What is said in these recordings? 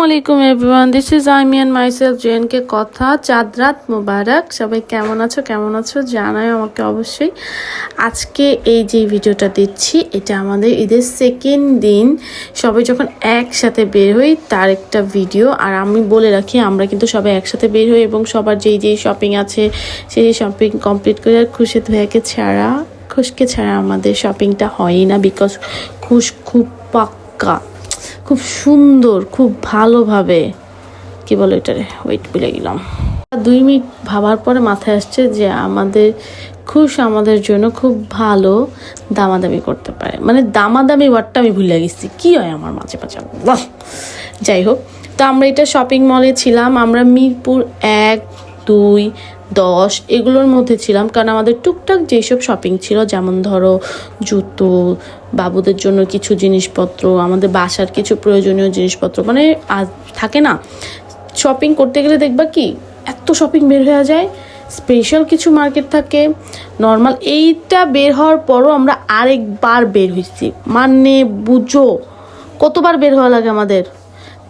আলাইকুম everyone, this is Aimi and myself JNK কথা। চাঁদ রাত মোবারক। সবাই কেমন আছো জানাই আমাকে অবশ্যই। আজকে এই যে ভিডিওটা দিচ্ছি, এটা আমাদের ঈদের সেকেন্ড দিন সবাই যখন একসাথে বের হই তার একটা ভিডিও। আর আমি বলে রাখি, আমরা কিন্তু সবাই একসাথে বের হই এবং সবার যেই শপিং আছে সেই শপিং কমপ্লিট করে আর খুশকে ছাড়া আমাদের শপিংটা হয়ই না। বিকজ খুশ খুব পাক্কা, খুব সুন্দর, খুব ভালোভাবে কি বলে এটারে, ওয়েট ভুলে গেলাম। 2 মিনিট ভাবার পরে মাথায় আসছে যে আমাদের জন্য খুব ভালো দামাদামি করতে পারে। মানে দামাদামি ওয়ার্ডটা আমি ভুলে গেছি, কি হয় আমার মাঝে মাঝে। যাই হোক, তো আমরা এটা শপিং মলে ছিলাম। আমরা মিরপুর 1, 2, 10 এগুলোর মধ্যে ছিলাম, কারণ আমাদের টুকটাক যেসব শপিং ছিল, যেমন ধরো জুতো, বাবুদের জন্য কিছু জিনিসপত্র, আমাদের বাসার কিছু প্রয়োজনীয় জিনিসপত্র, মানে থাকে না শপিং করতে গেলে দেখবা কি এত শপিং বের হয়ে যায়। স্পেশাল কিছু মার্কেট থাকে, নর্মাল। এইটা বের হওয়ার পরও আমরা আরেকবার বের হয়েছি, মানে বুঝো কতবার বের হওয়া লাগে আমাদের।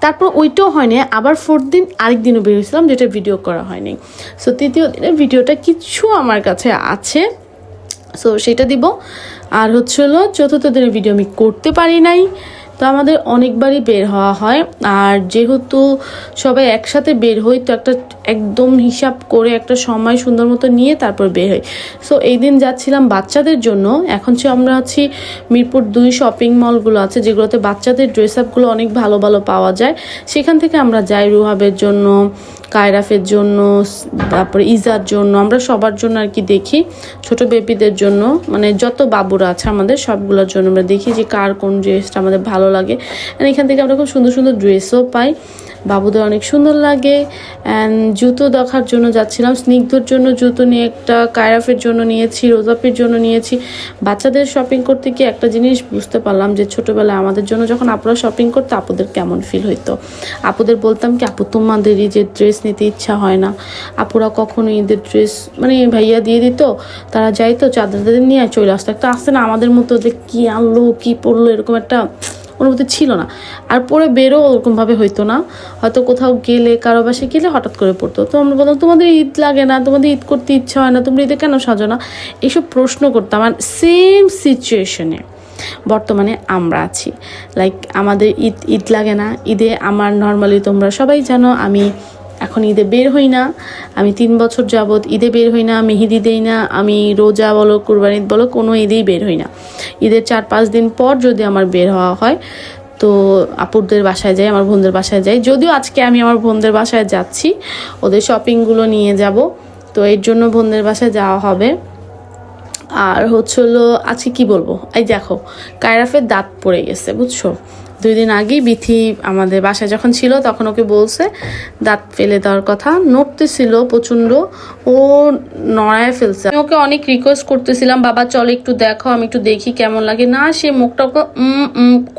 তারপর ওইটাও হয়নি, আবার 4th দিন আরেক দিনও বেরিয়েছিলাম, যেটা ভিডিও করা হয়নি। সো 3য় দিনের ভিডিওটা কিছু আমার কাছে আছে, সো সেটা দিব। আর হলো 4th দিনের ভিডিও আমি করতে পারি নাই। তো আমাদের অনেকবারই বের হওয়া হয়, আর যেহেতু সবাই একসাথে বের হই, তো একটা একদম হিসাব করে একটা সময় সুন্দর মতো নিয়ে তারপর বের হই। সো এই দিন যাচ্ছিলাম বাচ্চাদের জন্য। এখন আমরা আছি মিরপুর 2 শপিং মলগুলো আছে, যেগুলোতে বাচ্চাদের ড্রেস আপগুলো অনেক ভালো ভালো পাওয়া যায়। সেখান থেকে আমরা যাই রুহাবের জন্য, কায়রাফের জন্য, তারপরে ইজার জন্য, আমরা সবার জন্য আর কি দেখি। ছোট বেবিদের জন্য, মানে যত বাবুরা আছে আমাদের সবগুলোর জন্য আমরা দেখি যে কার কোন ড্রেসটা আমাদের ভালো লাগে। অ্যান্ড এখান থেকে আমরা খুব সুন্দর সুন্দর ড্রেসও পাই, বাবুদের অনেক সুন্দর লাগে। অ্যান্ড জুতো দেখার জন্য যাচ্ছিলাম, স্নিগ্ধর জন্য জুতো নিয়ে একটা, কায়রাফের জন্য নিয়েছি, রোজাপির জন্য নিয়েছি। বাচ্চাদের শপিং করতে গিয়ে একটা জিনিস বুঝতে পারলাম যে ছোটোবেলায় আমাদের জন্য যখন আপুরা শপিং করতো আপুদের কেমন ফিল হইতো। আপুদের বলতাম কি, আপু তোমাদেরই যে ড্রেস নিতে ইচ্ছা হয় না? আপুরা কখনো ঈদের ড্রেস মানে ভাইয়া দিয়ে দিত, তারা যাইতো চাঁদাদের নিয়ে চলে আসতো। একটা আসছে না আমাদের মতো যে কী আনলো কী পড়লো, এরকম একটা অনুভূতি ছিল না। আর পরে বেরো ওরকমভাবে হইতো না, হয়তো কোথাও গেলে কারো বাসায় গেলে হঠাৎ করে পড়তো। তো আমরা বলতাম তোমাদের ঈদ লাগে না, তোমাদের ঈদ করতে ইচ্ছা হয় না, তোমরা ঈদে কেন সাজো না, এইসব প্রশ্ন করতাম। আর সেম সিচুয়েশনে বর্তমানে আমরা আছি। লাইক আমাদের ঈদ লাগে না। ঈদে আমার নর্মালি তোমরা সবাই জানো আমি এখন ঈদে বের হই না। আমি 3 বছর যাবৎ ঈদে বের হই না, মেহেদি দেই না, আমি রোজা বলো কুরবানি ঈদ বলো কোনো ঈদেই বের হই না। ঈদের 4-5 দিন পর যদি আমার বের হওয়া হয় তো আপুদের বাসায় যাই, আমার বোনদের বাসায় যাই। যদিও আজকে আমি আমার বোনদের বাসায় যাচ্ছি, ওদের শপিংগুলো নিয়ে যাব, তো এর জন্য বোনদের বাসায় যাওয়া হবে। আর হলো আজকে কি বলবো, এই দেখো কায়রাফের দাঁত পড়ে গেছে, বুঝছো। 2 দিন আগেই বিথি আমাদের বাসায় যখন ছিল তখন ওকে বলছে দাঁত ফেলে দেওয়ার কথা, নড়তেছিল প্রচণ্ড, ও নড়ায় ফেলছে। আমি ওকে অনেক রিকোয়েস্ট করতেছিলাম, বাবা চলো একটু দেখো, আমি একটু দেখি কেমন লাগে। না, সে মুখটা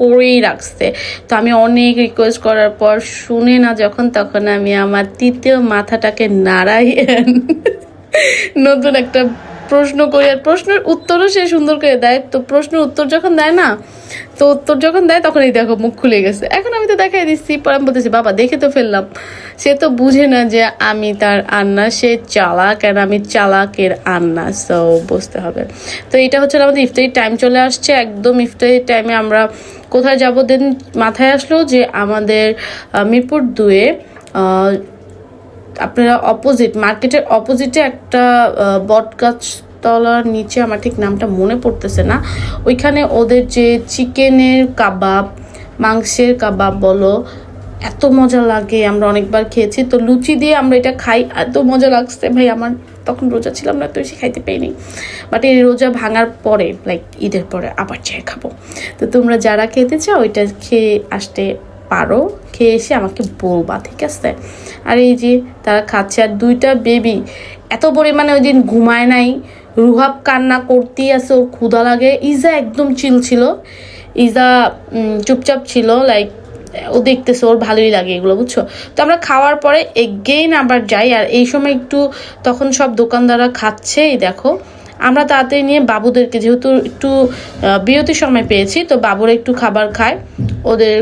করেই রাখছে। তো আমি অনেক রিকোয়েস্ট করার পর শুনে না যখন, তখন আমি আমার 3য় মাথাটাকে নাড়াই নতুন একটা প্রশ্ন করি, আর প্রশ্নের উত্তরও সে সুন্দর করে দেয়। তো প্রশ্নের উত্তর যখন দেয় না, তো উত্তর যখন দেয় তখন এই দেখো মুখ খুলে গেছে। এখন আমি তো দেখাই দিচ্ছি, পরে আমি বলতেছি বাবা দেখে তো ফেললাম। সে তো বুঝে না যে আমি তার আন্না, সে চালাক আর আমি চালাকের আন্না, সো বুঝতে হবে। তো এটা হচ্ছে আমাদের ইফতারির টাইম চলে আসছে, একদম ইফতারির টাইমে আমরা কোথায় যাবো দেন মাথায় আসলো যে আমাদের মিরপুর 2-এ আপনারা অপোজিট মার্কেটের অপোজিটে একটা বটগাছ তলার নিচে, আমার ঠিক নামটা মনে পড়তেছে না, ওইখানে ওদের যে চিকেনের কাবাব, মাংসের কাবাব বলো, এত মজা লাগে। আমরা অনেকবার খেয়েছি, তো লুচি দিয়ে আমরা এটা খাই, এত মজা লাগছে ভাই। আমার তখন রোজা ছিলাম না, তো বেশি খাইতে পাইনি, বাট এই রোজা ভাঙার পরে লাইক ঈদের পরে আবার চাই খাবো। তো তোমরা যারা খেতে চাও ওইটা খেয়ে আসতে পারো, খেয়ে এসে আমাকে বলবা, ঠিক আছে। আর এই যে তারা খাচ্ছে, আর 2টা বেবি এত পরিমাণে ওই দিন ঘুমায় নাই, রুহাব কান্না করতেই আছে, ওর ক্ষুধা লাগে। ইজা একদম চিল ছিল, ইজা চুপচাপ ছিল, লাইক ও দেখতেছে, ওর ভালোই লাগে এগুলো, বুঝছো। তো আমরা খাওয়ার পরে এগেইন আবার যাই, আর এই সময় একটু তখন সব দোকানদাররা খাচ্ছে, এই দেখো। আমরা তাড়াতাড়ি নিয়ে বাবুদেরকে, যেহেতু একটু বিরতির সময় পেয়েছি, তো বাবুরা একটু খাবার খায়, ওদের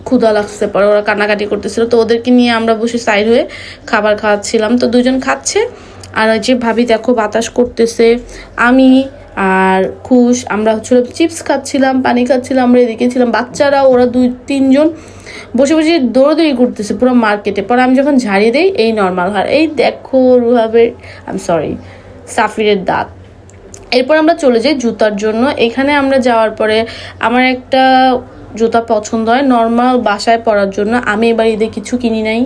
ক্ষুধা লাগছে, পরে ওরা কান্নাকাটি করতেছিল, তো ওদেরকে নিয়ে আমরা বসে সাইড হয়ে খাবার খাওয়াচ্ছিলাম। তো দুজন খাচ্ছে আর ওই যে ভাবি দেখো বাতাস করতেছে, আমি আর খুশ আমরা হচ্ছিল চিপস খাচ্ছিলাম, পানি খাচ্ছিলাম, আমরা এদিকে ছিলাম, বাচ্চারা ওরা 2-3 জন বসে বসে দৌড়াদৌড়ি করতেছে পুরো মার্কেটে। পরে আমি যখন ঝাড়িয়ে দিই এই নর্মাল হার, এই দেখো রুহাবের সাফিরের দাঁত। এরপর আমরা চলে যাই জুতার জন্য। এখানে আমরা যাওয়ার পরে আমার একটা জুতা পছন্দ হয় নর্মাল বাসায় পরার জন্য, আমি এবার ঈদে কিছু কিনি নাই,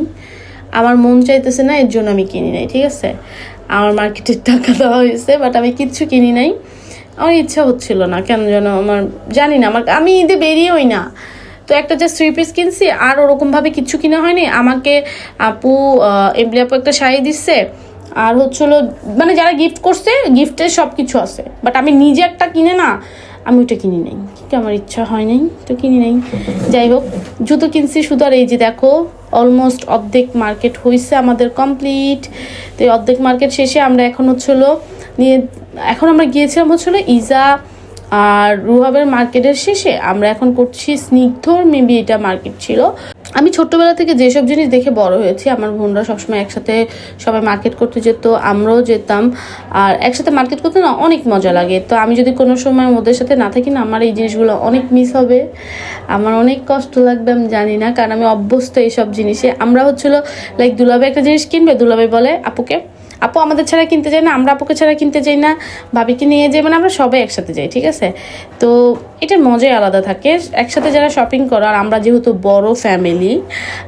আমার মন চাইতেছে না, এর জন্য আমি কিনি নাই, ঠিক আছে। আমার মার্কেটের টাকা দেওয়া হয়েছে বাট আমি কিচ্ছু কিনি নাই, আমার ইচ্ছা হচ্ছিল না কেন যেন, আমার জানি না, আমি ঈদে বেরিয়েই না। তো একটা জাস্ট 3 পিস কিনছি, আর ওরকমভাবে কিচ্ছু কিনা হয়নি। আমাকে আপু এমনি আপু একটা শাড়ি দিচ্ছে, আর হচ্ছিল মানে যারা গিফট করছে গিফটের সব কিছু আছে, বাট আমি নিজে একটা কিনে না, আমি ওইটা কিনি নাই, কি আমার ইচ্ছা হয় নাই তো কিনি নাই। যাই হোক, জুতো কিনছি শুধু। আর এই যে দেখো অলমোস্ট অর্ধেক মার্কেট হয়েছে আমাদের কমপ্লিট। তো এই অর্ধেক মার্কেট শেষে আমরা এখন এখন আমরা গিয়েছিলাম হচ্ছিল ইজা আর রুহাবের মার্কেটের শেষে আমরা এখন করছি স্নিগ্ধর, মেবি এটা মার্কেট ছিল। আমি ছোট্টবেলা থেকে যেসব জিনিস দেখে বড় হয়েছি, আমার বোনরা সবসময় একসাথে সবাই মার্কেট করতে যেত, আমরাও যেতাম, আর একসাথে মার্কেট করতে না অনেক মজা লাগে। তো আমি যদি কোনো সময় ওদের সাথে না থাকি না, আমার এই জিনিসগুলো অনেক মিস হবে, আমার অনেক কষ্ট লাগবে, আমি জানি না, কারণ আমি অভ্যস্ত এইসব জিনিসে। আমরা হচ্ছিল লাইক দুলাভাই একটা জিনিস কিনবে, দুলাভাই বলে আপুকে, আপু আমাদের ছাড়া কিনতে যাই না, আমরা আপুকে ছাড়া কিনতে যাই না, ভাবিকে নিয়ে যাই, মানে আমরা সবাই একসাথে যাই, ঠিক আছে। তো এটার মজাই আলাদা থাকে একসাথে যারা শপিং করো। আর আমরা যেহেতু বড় ফ্যামিলি,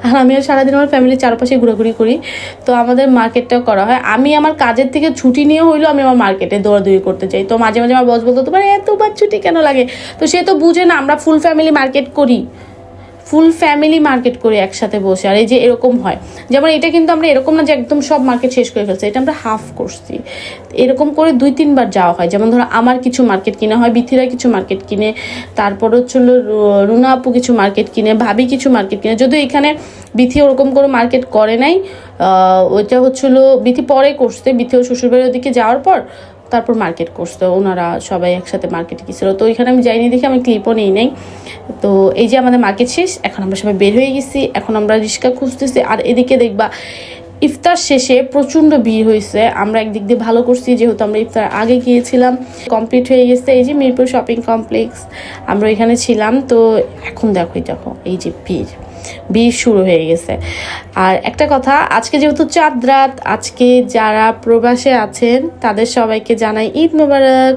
আর আমিও সারাদিন আমার ফ্যামিলির চারপাশে ঘোরাঘুরি করি, তো আমাদের মার্কেটটাও করা হয়। আমি আমার কাজের থেকে ছুটি নিয়ে হইলেও আমি আমার মার্কেটে দৌড়াদৌড়ি করতে চাই। তো মাঝে মাঝে আমার বস বলতো তোমার এতবার ছুটি কেন লাগে, তো সে তো বুঝে না আমরা ফুল ফ্যামিলি মার্কেট করি একসাথে বসে। আর এই যে এরকম হয়, যেমন এটা কিন্তু আমরা এরকম না যে একদম সব মার্কেট শেষ করে ফেলছি, এটা আমরা হাফ করছি, এরকম করে 2-3 বার যাওয়া হয়। যেমন ধরো আমার কিছু মার্কেট কিনা হয়, বিথিরা কিছু মার্কেট কিনে, তারপর হচ্ছিল রুনা আপু কিছু মার্কেট কিনে, ভাবি কিছু মার্কেট কিনে। যদিও এখানে বিথি ওরকম করে মার্কেট করে নাই, ওইটা হচ্ছিল বিথি পরে করছে, বিথি ও শ্বশুরবাড়ির ওদিকে যাওয়ার পর তারপর মার্কেট করছে, ওনারা সবাই একসাথে মার্কেটে গেছিল। তো ওইখানে আমি যাইনি দেখে আমি ক্লিপও নেই নাই। তো এই যে আমাদের মার্কেট শেষ, এখন আমরা সবাই বের হয়ে গেছি, এখন আমরা রিক্সা খুঁজতেছি। আর এদিকে দেখবা ইফতার শেষে প্রচণ্ড ভিড় হয়েছে, আমরা একদিক দিয়ে ভালো করছি যেহেতু আমরা ইফতার আগে গিয়েছিলাম, কমপ্লিট হয়ে গেছে। এই যে মিরপুর শপিং কমপ্লেক্স, আমরা এখানে ছিলাম। তো এখন দেখো এই যে ভিড় শুরু হয়ে গেছে। আর একটা কথা, আজকে যেহেতু চাঁদ রাত, আজকে যারা প্রবাসে আছেন তাদের সবাইকে জানাই ঈদ মোবারক।